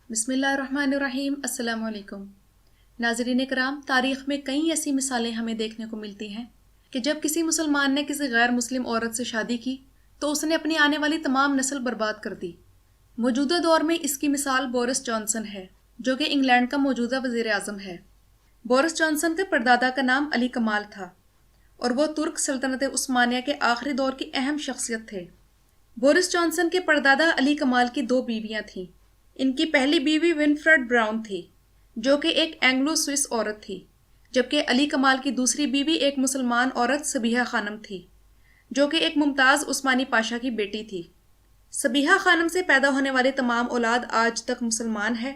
بسم اللہ الرحمن الرحیم۔ السلام علیکم ناظرین کرام، تاریخ میں کئی ایسی مثالیں ہمیں دیکھنے کو ملتی ہیں کہ جب کسی مسلمان نے کسی غیر مسلم عورت سے شادی کی تو اس نے اپنی آنے والی تمام نسل برباد کر دی۔ موجودہ دور میں اس کی مثال بورس جانسن ہے، جو کہ انگلینڈ کا موجودہ وزیر اعظم ہے۔ بورس جانسن کے پردادا کا نام علی کمال تھا اور وہ ترک سلطنت عثمانیہ کے آخری دور کی اہم شخصیت تھے۔ بورس جانسن کے پردادا علی کمال کی 2 بیویاں تھیں۔ ان کی پہلی بیوی ونفریڈ براؤن تھی، جو کہ ایک اینگلو سوئس عورت تھی، جبکہ علی کمال کی دوسری بیوی ایک مسلمان عورت صبیحہ خانم تھی، جو کہ ایک ممتاز عثمانی پاشا کی بیٹی تھی۔ صبیحہ خانم سے پیدا ہونے والی تمام اولاد آج تک مسلمان ہے،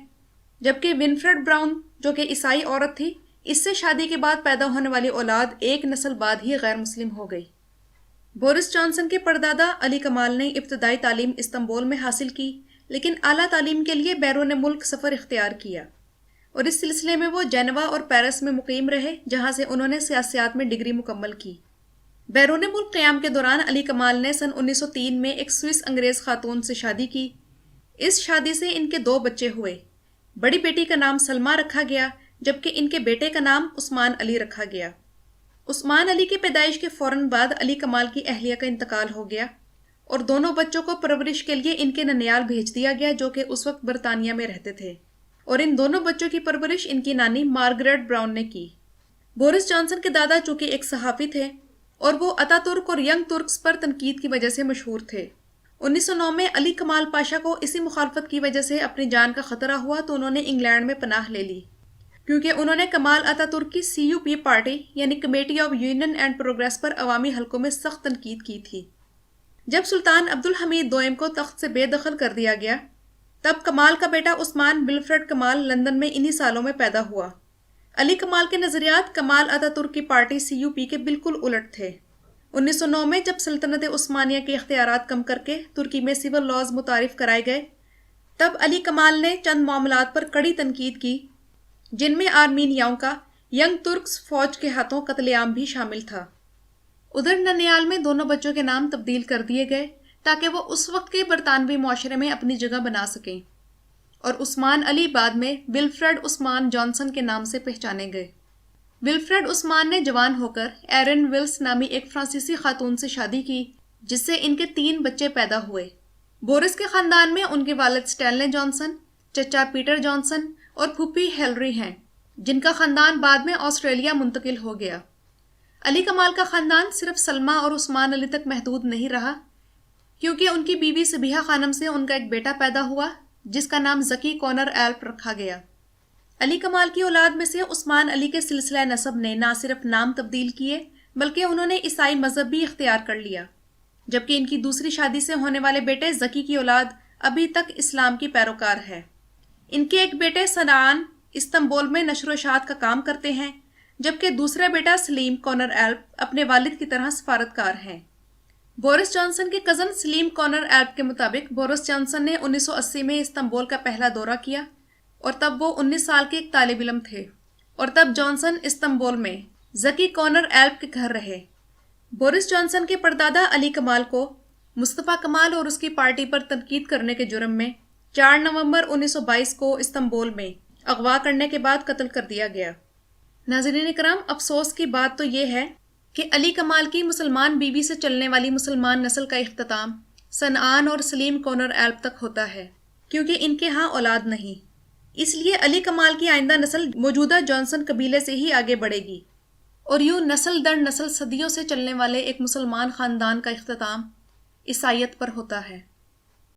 جبکہ ونفریڈ براؤن جو کہ عیسائی عورت تھی، اس سے شادی کے بعد پیدا ہونے والی اولاد ایک نسل بعد ہی غیر مسلم ہو گئی۔ بورس جانسن کے پردادا علی کمال نے ابتدائی تعلیم استنبول میں حاصل کی، لیکن اعلیٰ تعلیم کے لیے بیرون ملک سفر اختیار کیا اور اس سلسلے میں وہ جنیوا اور پیرس میں مقیم رہے، جہاں سے انہوں نے سیاسیات میں ڈگری مکمل کی۔ بیرون ملک قیام کے دوران علی کمال نے سن 1903 میں ایک سوئس انگریز خاتون سے شادی کی۔ اس شادی سے ان کے 2 بچے ہوئے۔ بڑی بیٹی کا نام سلمہ رکھا گیا، جبکہ ان کے بیٹے کا نام عثمان علی رکھا گیا۔ عثمان علی کی پیدائش کے فوراً بعد علی کمال کی اہلیہ کا انتقال ہو گیا اور دونوں بچوں کو پرورش کے لیے ان کے ننیال بھیج دیا گیا، جو کہ اس وقت برطانیہ میں رہتے تھے، اور ان دونوں بچوں کی پرورش ان کی نانی مارگریٹ براؤن نے کی۔ بورس جانسن کے دادا چونکہ ایک صحافی تھے اور وہ اتا ترک اور ینگ ترکس پر تنقید کی وجہ سے مشہور تھے۔ 1909 میں علی کمال پاشا کو اسی مخالفت کی وجہ سے اپنی جان کا خطرہ ہوا تو انہوں نے انگلینڈ میں پناہ لے لی، کیونکہ انہوں نے کمال اتا ترک کی CUP پارٹی یعنی committee of union and progress پر عوامی حلقوں میں سخت تنقید کی تھی۔ جب سلطان عبدالحمید دوئم کو تخت سے بے دخل کر دیا گیا، تب کمال کا بیٹا عثمان ولفریڈ کمال لندن میں انہی سالوں میں پیدا ہوا۔ علی کمال کے نظریات کمال اتا ترک کی پارٹی CUP کے بالکل الٹ تھے۔ 1909 میں جب سلطنت عثمانیہ کے اختیارات کم کر کے ترکی میں سول لاز متعارف کرائے گئے، تب علی کمال نے چند معاملات پر کڑی تنقید کی، جن میں آرمینیاؤں کا ینگ ترکس فوج کے ہاتھوں قتل عام بھی شامل تھا۔ ادھر ننیال میں دونوں بچوں کے نام تبدیل کر دیے گئے تاکہ وہ اس وقت کے برطانوی معاشرے میں اپنی جگہ بنا سکیں، اور عثمان علی بعد میں ولفریڈ عثمان جانسن کے نام سے پہچانے گئے۔ ولفریڈ عثمان نے جوان ہو کر ایرن ولس نامی ایک فرانسیسی خاتون سے شادی کی، جس سے ان کے 3 بچے پیدا ہوئے۔ بورس کے خاندان میں ان کے والد سٹینلے جانسن، چچا پیٹر جانسن اور پھوپھی ہیلری ہیں، جن کا خاندان بعد میں آسٹریلیا منتقل ہو گیا۔ علی کمال کا خاندان صرف سلمہ اور عثمان علی تک محدود نہیں رہا، کیونکہ ان کی بیوی صبیحہ خانم سے ان کا ایک بیٹا پیدا ہوا، جس کا نام زکی کونر ایلپ رکھا گیا۔ علی کمال کی اولاد میں سے عثمان علی کے سلسلہ نسب نے نہ صرف نام تبدیل کیے بلکہ انہوں نے عیسائی مذہب بھی اختیار کر لیا، جبکہ ان کی دوسری شادی سے ہونے والے بیٹے زکی کی اولاد ابھی تک اسلام کی پیروکار ہے۔ ان کے ایک بیٹے صنعان استنبول میں نشر و اشاعت کا کام کرتے ہیں، جبکہ دوسرا بیٹا سلیم کونر ایلپ اپنے والد کی طرح سفارتکار ہیں۔ بورس جانسن کے کزن سلیم کونر ایلپ کے مطابق بورس جانسن نے 1980 میں استنبول کا پہلا دورہ کیا، اور تب وہ 19 سال کے ایک طالب علم تھے، اور تب جانسن استنبول میں زکی کونر ایلپ کے گھر رہے۔ بورس جانسن کے پردادا علی کمال کو مصطفیٰ کمال اور اس کی پارٹی پر تنقید کرنے کے جرم میں 4 نومبر 1922 کو استنبول میں اغوا کرنے کے بعد قتل کر دیا گیا۔ ناظرین کرام، افسوس کی بات تو یہ ہے کہ علی کمال کی مسلمان بیوی سے چلنے والی مسلمان نسل کا اختتام صنعان اور سلیم کونر ایلپ تک ہوتا ہے، کیونکہ ان کے ہاں اولاد نہیں۔ اس لیے علی کمال کی آئندہ نسل موجودہ جانسن قبیلے سے ہی آگے بڑھے گی، اور یوں نسل در نسل صدیوں سے چلنے والے ایک مسلمان خاندان کا اختتام عیسائیت پر ہوتا ہے۔